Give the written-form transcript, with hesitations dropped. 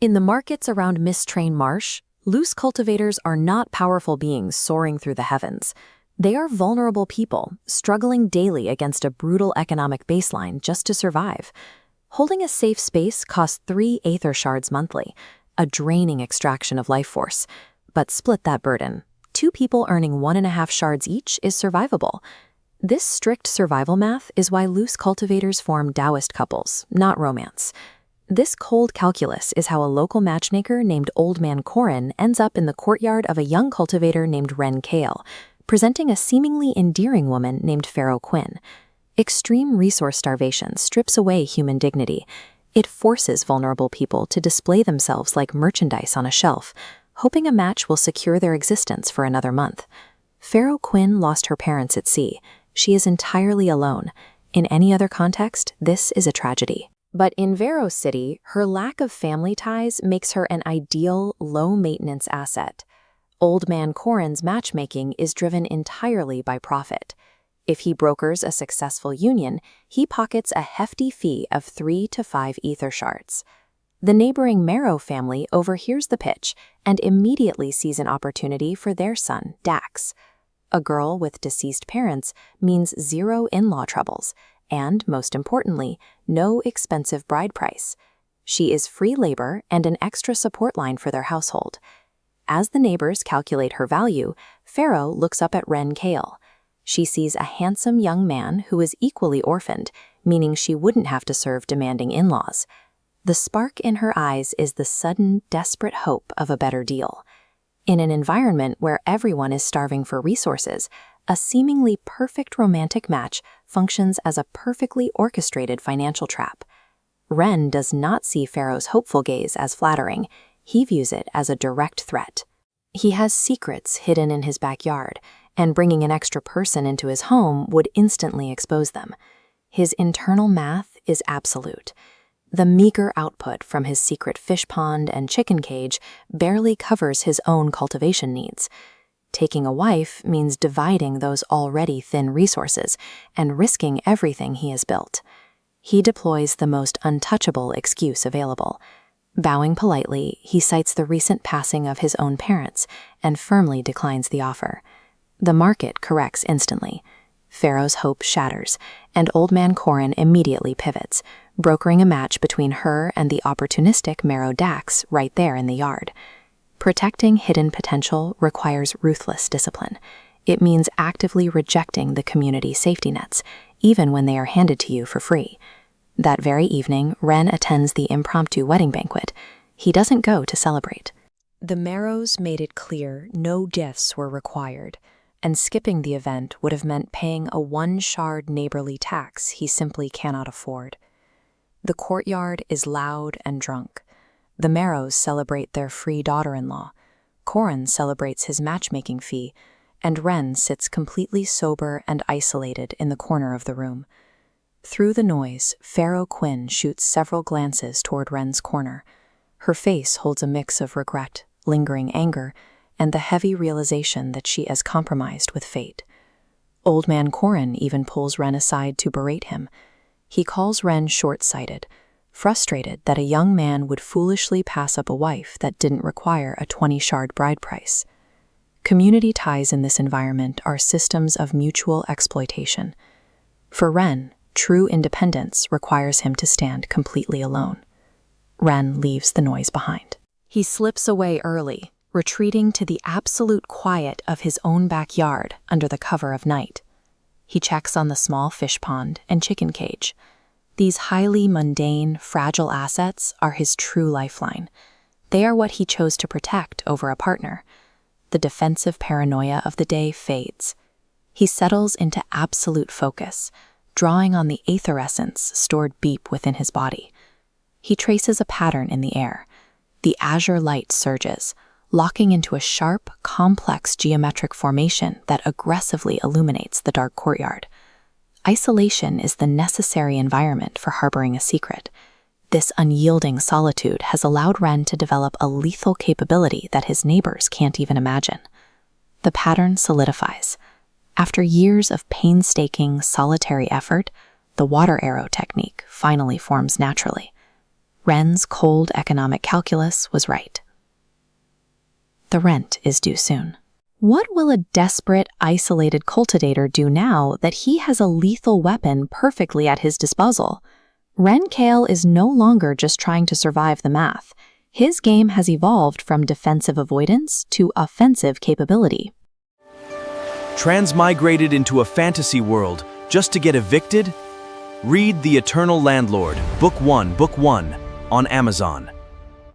In the markets around Mistrain Marsh, loose cultivators are not powerful beings soaring through the heavens. They are vulnerable people, struggling daily against a brutal economic baseline just to survive. Holding a safe space costs 3 Aether Shards monthly, a draining extraction of life force. But split that burden. 2 people earning 1.5 shards each is survivable. This strict survival math is why loose cultivators form Daoist couples, not romance. This cold calculus is how a local matchmaker named Old Man Corrin ends up in the courtyard of a young cultivator named Wren Kael, presenting a seemingly endearing woman named Farrow Quyn. Extreme resource starvation strips away human dignity. It forces vulnerable people to display themselves like merchandise on a shelf, hoping a match will secure their existence for another month. Farrow Quyn lost her parents at sea. She is entirely alone. In any other context, this is a tragedy. But in Vero City, her lack of family ties makes her an ideal, low-maintenance asset. Old Man Corrin's matchmaking is driven entirely by profit. If he brokers a successful union, he pockets a hefty fee of 3 to 5 Aether Shards. The neighboring Merrow family overhears the pitch and immediately sees an opportunity for their son, Dax. A girl with deceased parents means 0 in-law troubles, and, most importantly, no expensive bride price. She is free labor and an extra support line for their household. As the neighbors calculate her value, Farrow looks up at Wren Kael. She sees a handsome young man who is equally orphaned, meaning she wouldn't have to serve demanding in-laws. The spark in her eyes is the sudden, desperate hope of a better deal. In an environment where everyone is starving for resources, a seemingly perfect romantic match functions as a perfectly orchestrated financial trap. Wren does not see Farrow's hopeful gaze as flattering. He views it as a direct threat. He has secrets hidden in his backyard, and bringing an extra person into his home would instantly expose them. His internal math is absolute. The meager output from his secret fish pond and chicken cage barely covers his own cultivation needs. Taking a wife means dividing those already thin resources and risking everything he has built. He deploys the most untouchable excuse available. Bowing politely, he cites the recent passing of his own parents and firmly declines the offer. The market corrects instantly. Farrow's hope shatters, and Old Man Corrin immediately pivots, brokering a match between her and the opportunistic Merrow Dax right there in the yard. Protecting hidden potential requires ruthless discipline. It means actively rejecting the community safety nets, even when they are handed to you for free. That very evening, Wren attends the impromptu wedding banquet. He doesn't go to celebrate. The Merrows made it clear no gifts were required, and skipping the event would have meant paying a 1-shard neighborly tax he simply cannot afford. The courtyard is loud and drunk. The Merrows celebrate their free daughter-in-law. Corrin celebrates his matchmaking fee, and Wren sits completely sober and isolated in the corner of the room. Through the noise, Farrow Quyn shoots several glances toward Wren's corner. Her face holds a mix of regret, lingering anger, and the heavy realization that she is compromised with fate. Old Man Corrin even pulls Wren aside to berate him. He calls Wren short-sighted, frustrated that a young man would foolishly pass up a wife that didn't require a 20-shard bride price. Community ties in this environment are systems of mutual exploitation. For Wren, true independence requires him to stand completely alone. Wren leaves the noise behind. He slips away early, retreating to the absolute quiet of his own backyard under the cover of night. He checks on the small fish pond and chicken cage. These highly mundane, fragile assets are his true lifeline. They are what he chose to protect over a partner. The defensive paranoia of the day fades. He settles into absolute focus, drawing on the aether essence stored deep within his body. He traces a pattern in the air. The azure light surges, locking into a sharp, complex geometric formation that aggressively illuminates the dark courtyard. Isolation is the necessary environment for harboring a secret. This unyielding solitude has allowed Wren to develop a lethal capability that his neighbors can't even imagine. The pattern solidifies. After years of painstaking, solitary effort, the water arrow technique finally forms naturally. Wren's cold economic calculus was right. The rent is due soon. What will a desperate, isolated cultivator do now that he has a lethal weapon perfectly at his disposal? Wren Kael is no longer just trying to survive the math. His game has evolved from defensive avoidance to offensive capability. Transmigrated into a fantasy world just to get evicted? Read The Eternal Landlord, Book 1, on Amazon.